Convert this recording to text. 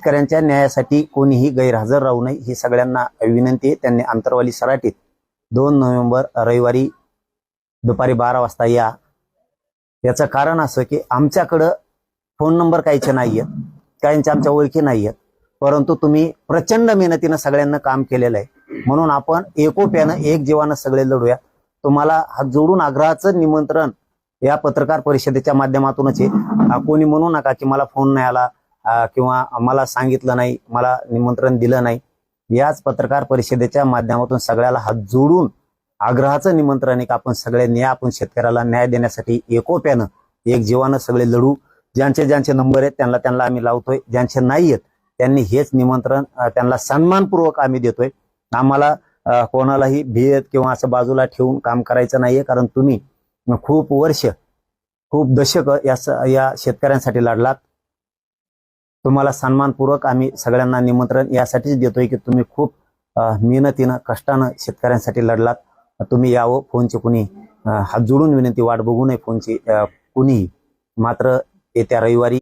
शेतकऱ्यांच्या न्यायासाठी कोणीही गैरहजर राहू नये ही सगळ्यांना विनंती आहे। त्यांनी अंतरवाली सराटीत 2 नोव्हेंबर रविवारी दुपारी 12 वाजता या। याचं कारण असं की आमच्याकडं फोन नंबर काहीचे नाहीयेत, काहींच्या आमच्या ओळखी नाहीयेत, परंतु तुम्ही प्रचंड मेहनतीनं सगळ्यांना काम केलेलं आहे, म्हणून आपण एकोप्यानं एक जीवानं सगळे लढूया। तुम्हाला हात जोडून आग्रहाचं निमंत्रण या पत्रकार परिषदेच्या माध्यमातूनच आहे। कोणी म्हणू नका की मला फोन नाही आला किंवा मला सांगितलं नाही, मला निमंत्रण दिलं नाही। याच पत्रकार परिषदेच्या माध्यमातून सगळ्याला हात जोडून आग्रहाचं निमंत्रण आहे की आपण सगळ्यांनी आपण शेतकऱ्याला न्याय देण्यासाठी एकोप्यानं एक जीवानं सगळे लढू। ज्यांचे ज्यांचे नंबर आहेत त्यांना आम्ही लावतोय, ज्यांचे नाही आहेत त्यांनी हेच निमंत्रण त्यांना सन्मानपूर्वक आम्ही देतोय। आम्हाला कोणालाही भेद किंवा असं बाजूला ठेवून काम करायचं नाहीये, कारण तुम्ही खूप वर्ष खूप दशक या शेतकऱ्यांसाठी लढलात। तुम्हाला सन्मानपूर्वक आम्ही सगळ्यांना निमंत्रण यासाठीच देतोय की तुम्ही खूप मेहनतीनं कष्टानं शेतकऱ्यांसाठी लढलात। तुम्ही यावं, फोनचे कुणी हात जोडून विनंती, वाट बघू नये फोनची कुणीही। मात्र येत्या रविवारी